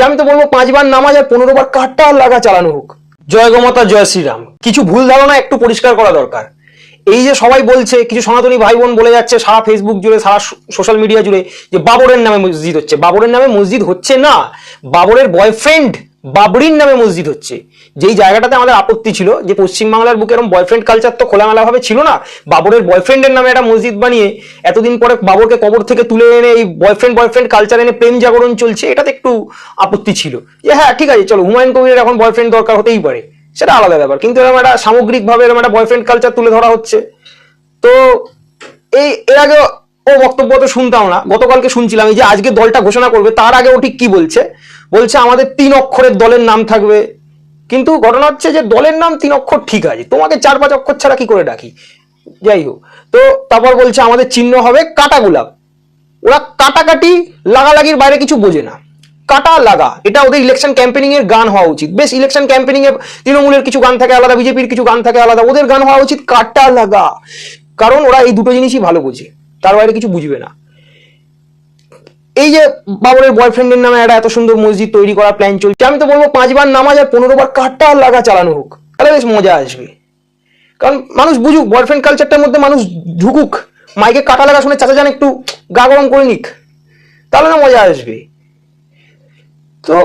আমি তো বলবো 5 বার নামাজ আর 15 বার কাটা লাগা চালানো হোক। জয় গোমাতা, জয় শ্রীরাম। কিছু ভুল ধারণা একটু পরিষ্কার করা দরকার। এই যে সবাই বলছে, কিছু সনাতনী ভাই বোন বলে যাচ্ছে সারা ফেসবুক জুড়ে, সারা সোশ্যাল মিডিয়া জুড়ে, যে বাবরের নামে মসজিদ হচ্ছে। বাবরের নামে মসজিদ হচ্ছে না, বাবরের বয়ফ্রেন্ড বাবরির নামে মসজিদ হচ্ছে। যেই জায়গাটাতে আমাদের আপত্তি ছিল যে পশ্চিমবাংলার বুকে এরকম বয়ফ্রেন্ড কালচার তো খোলামেলা ভাবে ছিল না, বাবরের বয়ফ্রেন্ডের নামে একটা মসজিদ বানিয়ে এতদিন পরে বাবরকে কবর থেকে তুলে এনে এই বয়ফ্রেন্ড কালচার এনে প্রেম জাগরণ চলছে, এটাতে একটু আপত্তি ছিল। যে হ্যাঁ ঠিক আছে, চলো হুমায়ুন কবিরের এখন বয়ফ্রেন্ড দরকার হতেই পারে, সেটা আলাদা ব্যাপার, কিন্তু এরকম একটা সামগ্রিকভাবে এরকম একটা বয়ফ্রেন্ড কালচার তুলে ধরা হচ্ছে। তো এর আগে ও বক্তব্য তো শুনতাম না, গতকালকে শুনছিলাম এই যে আজকে দলটা ঘোষণা করবে তার আগে ও ঠিক কি বলছে, বলছে আমাদের 3 অক্ষরের দলের নাম থাকবে। কিন্তু ঘটনা হচ্ছে যে দলের নাম 3 অক্ষর ঠিক আছে, তোমাকে 4-5 অক্ষর ছাড়া কি করে ডাকি। যাই হোক, তো তারপর বলছে আমাদের চিহ্ন হবে কাটা গোলাপ। ওরা কাটাকাটি লাগালাগির বাইরে কিছু বোঝে না। কাটা লাগা এটা ওদের ইলেকশন ক্যাম্পেনিং এর গান হওয়া উচিত। বেশ, ইলেকশন ক্যাম্পেনিং এ তৃণমূলের কিছু গান থাকে আলাদা, বিজেপির কিছু গান থাকে আলাদা, ওদের গান হওয়া উচিত কাটা লাগা। কারণ ওরা এই দুটো জিনিসই ভালো বোঝে, তার বাইরে কিছু বুঝবে না। এই যে বাবরের বয়ফ্রেন্ডের নামে একটা এত সুন্দর মসজিদ তৈরি করার প্ল্যান চলছে, আমি তো বলবো 5 বার নামাজ আর 15 বার কাটা লাগা চালানো হোক, তাহলে বেশ মজা আসবে। কারণ মানুষ বুঝুক, বয়ফ্রেন্ড কালচারটার মধ্যে মানুষ ঢুকুক, মাইকে কাটা লাগা শুনে চাচা যান একটু গা গরম করে নিক, তাহলে না মজা আসবে। তো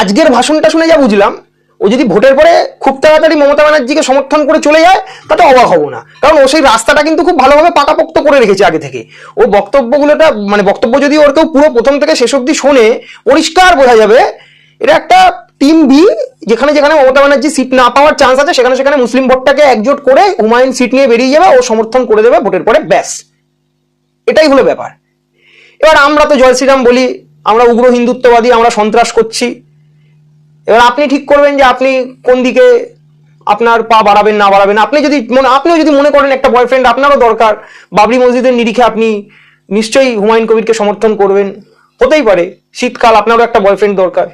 আজকের ভাষণটা শুনে যা বুঝলাম, ও যদি ভোটের পরে খুব তাড়াতাড়ি মমতা ব্যানার্জিকে সমর্থন করে চলে যায় তাতে অবাক হবো না, কারণ ও সেই রাস্তাটা কিন্তু খুব ভালোভাবে পাকাপোক্ত করে রেখেছে আগে থেকে। ও বক্তব্যগুলোটা বক্তব্য যদি ওর কেউ পুরো প্রথম থেকে শেষ অব্দি শোনে, পরিষ্কার বোঝা যাবে এটা একটা টিম বি, যেখানে যেখানে মমতা ব্যানার্জি সিট না পাওয়ার চান্স আছে সেখানে সেখানে মুসলিম ভোটটাকে একজোট করে হুমায়ুন সিট নিয়ে বেরিয়ে যাবে, ও সমর্থন করে দেবে ভোটের পরে, ব্যাস এটাই হলো ব্যাপার। এবার আমরা তো জয় শ্রীরাম বলি, আমরা উগ্র হিন্দুত্ববাদী, আমরা সন্ত্রাস করছি। এবার আপনি ঠিক করবেন যে আপনি কোন দিকে আপনার পা বাড়াবেন না বাড়াবেন। আপনিও যদি মনে করেন একটা বয়ফ্রেন্ড আপনারও দরকার, বাবরি মসজিদের নিরিখে আপনি নিশ্চয়ই হুমায়ুন কবিরকে সমর্থন করবেন, হতেই পারে শীতকাল আপনারও একটা বয়ফ্রেন্ড দরকার।